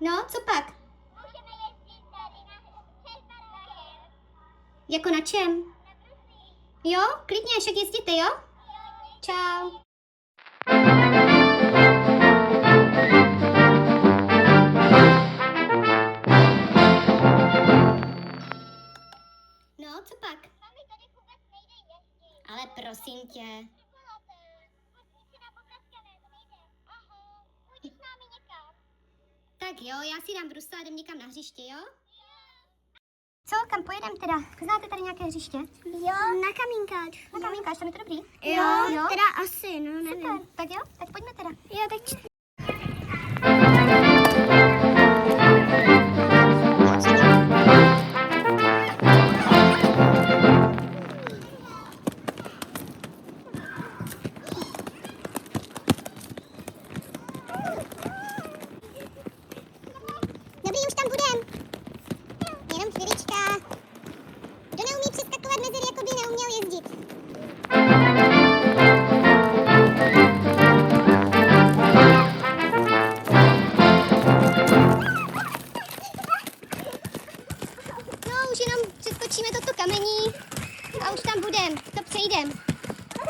No, co pak? Můžeme jezdit tady na surfarokem. Jako na čem? Na bruslích. Jo, klidně, však jezdíte, jo? Čau. No, co pak? Mami, tady vůbec nejde jezdit. Ale prosím tě. Neděláte. Musím si na popraskané, to nejde. Ahoj. Půjdeš s námi někam? Tak jo, já si dám brusle a jdem někam na hřiště, jo? Co, kam pojedem teda? Znáte tady nějaké hřiště? Jo, na kamínkáč. Na kamínkáč, tam je to dobrý? Jo, teda asi, no, nevím. Super, tak jo, tak pojďme teda. Jo, tak Dobrý, už tam budem. Jenom chvilička. Kdo neumí přeskakovat mezery, jako by neuměl jezdit. No, už jenom přeskočíme toto kamení a už tam budem. To přejdem.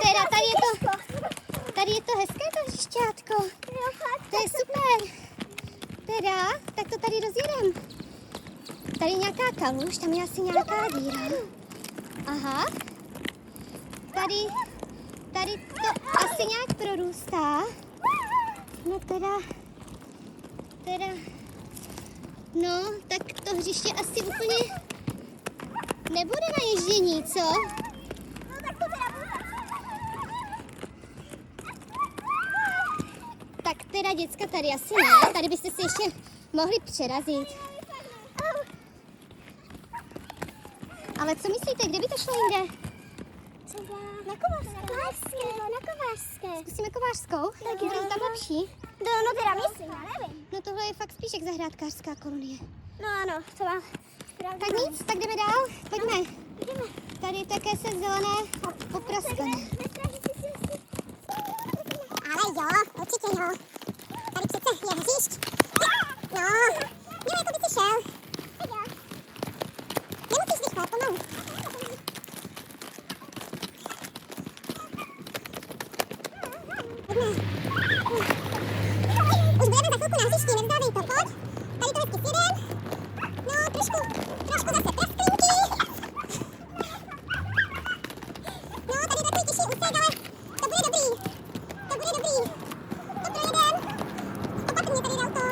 Teda, tady je to hezké to hřišťátko. To je super. Teda, tak to tady rozjedem. Tady je nějaká kaluž, tam je asi nějaká díra. Aha. Tady to asi nějak prorůstá. No teda, no, tak to hřiště asi úplně nebude na ježdění, co? Tak teda, děcka, tady asi ne. Tady byste si ještě mohli přerazit. Ale co myslíte, kde by to šlo jinde? třeba Na Kovářské. Na Kovářské. Zkusíme Kovářskou? Tak je to tam lepší. No teda myslím, já nevím. No tohle je fakt spíš jak zahrádkářská kolonie. No ano, to má pravdu. Tak nic, tak jdeme dál. Pojďme. Tady je také se zelené a popraskané. Ale jo, určitě jo. Tady přece je hřišť. No, jako by si šel. Nemusíš rychle, pomalu. Už budeme za chvilku na hřišti, nevzdávej to, pojď. Tady to hezky sjedem. No, trošku zase prasklinky. No, tady takový těžší úsek, ale to bude dobrý. To bude dobrý. To projedem. Opatrně tady dal to.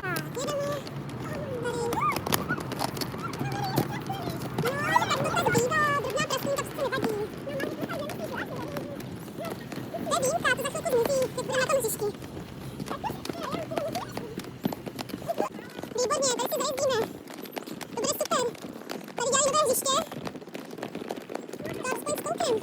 Tak, jedeme. Tady. No, tak to tak bývá. Drobná prasklinka přece nevadí. To je výjimka, to za chvilku zmizí, jak budeme na tom hřišti. Výborně, tady se zajezdíme. To bude super. Tady dělají nové hřiště. To aspoň zkouknem.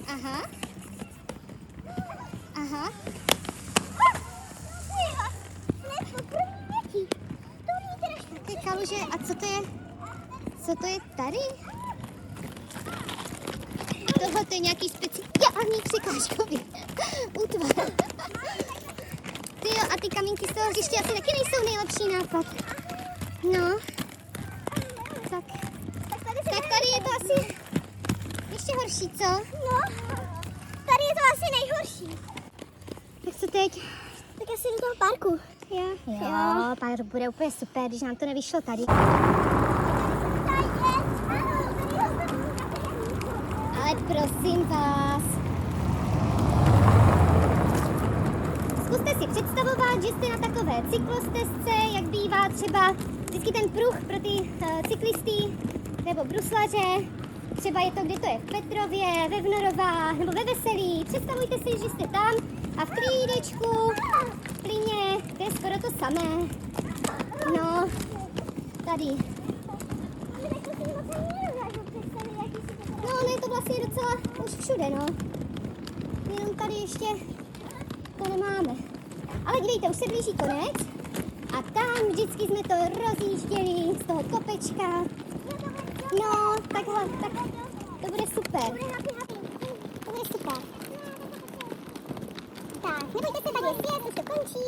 Aha. Aha. Také kaluže. A co to je? Co to je tady? Tohle to je nějaký speciální překážkový útvar. Ty jo, a ty kamínky z toho hřiště asi taky nejsou nejlepší nápad. No. Tak tady je to asi ještě horší, co? No, tady je to asi nejhorší. Tak co teď? Tak asi do toho parku. Jo, pár bude úplně super, když nám to nevyšlo tady. Ale prosím vás. Zkuste si představovat, že jste na takové cyklostezce, jak bývá třeba vždycky ten pruh pro ty cyklisty nebo bruslaře. Třeba je to, kde to je v Petrově, ve Vnorovách nebo ve Veselí. Představujte si, že jste tam a v klídečku, v plyně, to je skoro to samé. No, tady. No, ono je to vlastně docela už všude, no. Jenom tady ještě to nemáme. Ale dívejte, už se blíží konec. A tam vždycky jsme to rozjížděli z toho kopečka. No, takhle, tak to bude super. To bude super. Tak, nebojte se, tady je svět, už to končí.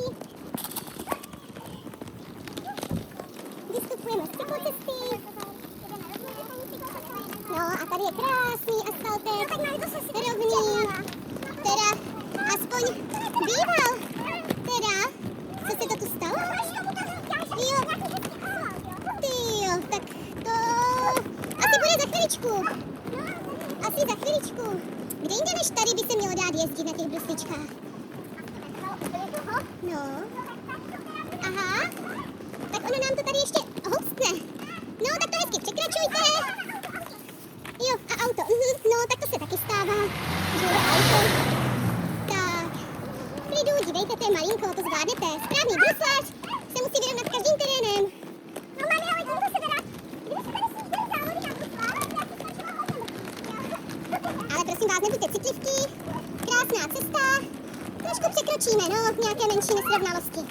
Vystupujeme z cyklocesty. No a tady je krásný asfaltek, rovný. Teda aspoň býval. Teda, co se to tu stalo? Jo. Ty jo, tak to asi bude za chviličku. Asi za chviličku. Kde jinde než tady by se mělo dát jezdit na těch brusličkách? No. Aha. Tak ono nám to tady ještě houskne. No, tak to hezky překračujte. Jo, a auto. No, tak to se taky stává. Že je auto. Tak. Klidu, dívejte, to je malinko, to zvládnete. Správný bruslař se musí vyrovnat každým terénem. No, mami, ale tím to se teda... Kdyby se tady snížili závody na bruslař, já si snažila hodně. Ale prosím vás, nebuďte citlivky. Krásná cesta. Trošku překročíme, no, nějaké menší nesrovnalosti.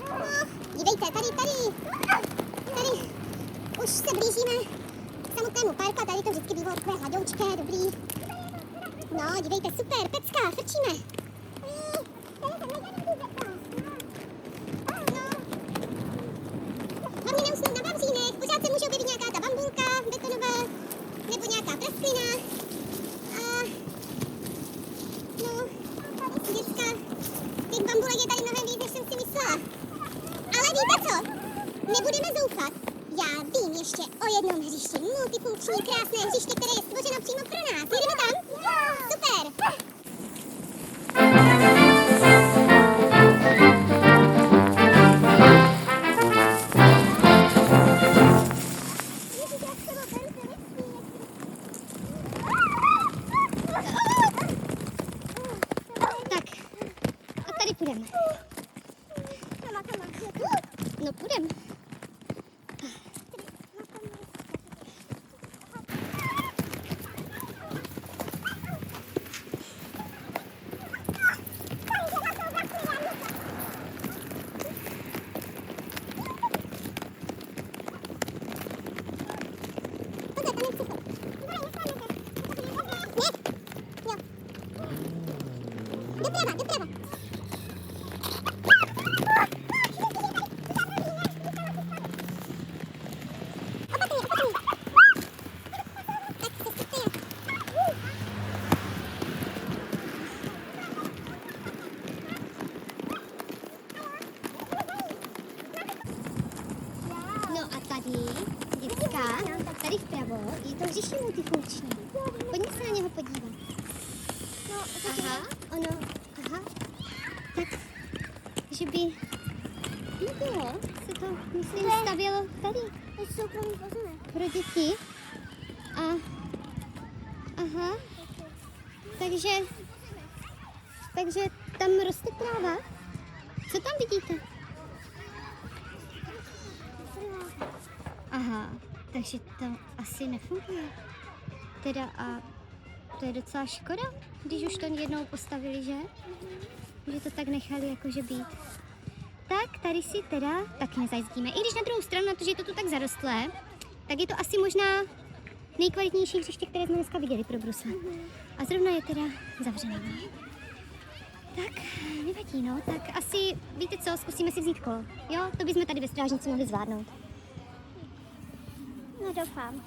No, dívejte, tady. Už se blížíme k samotnému parku a tady to vždycky bývalo takové hladoučké, dobrý. No, dívejte, super, pecka, frčíme. Hlavně neusnout na vavřínech, pořád se může objevit nějaká ta bambulka betonová, nebo nějaká prasklina. A no, děcka, těch bambulek je tady mnohem víc, než jsem si myslela. Ale víte co? Nebudeme zoufat. Já vím ještě o jednom hřišti, multifunkční krásné hřiště, které je stvořeno přímo pro nás. Jedeme tam? Super! Tak, a tady půjdeme. No půjdeme. Doprava. No a tady, děcka, tady vpravo je to hřiště multifunkční. Pojďme se na něho podívat. Aha, aha. Tak, že by nebylo, se to, myslím, stavělo tady. Pro děti. A, aha, takže tam roste tráva. Co tam vidíte? Aha, takže to asi nefunguje. Teda a to je docela škoda, když už to jednou postavili, že? Že to tak nechali jakože být. Tak tady si teda taky nezajezdíme. I když na druhou stranu, na to, že je to tu tak zarostlé, tak je to asi možná nejkvalitnější hřiště, které jsme dneska viděli pro brusle. A zrovna je teda zavřené. Tak, nevadí, no. Tak asi, víte co, zkusíme si vzít kolo. Jo, to bychom tady ve strážnici mohli zvládnout. No doufám.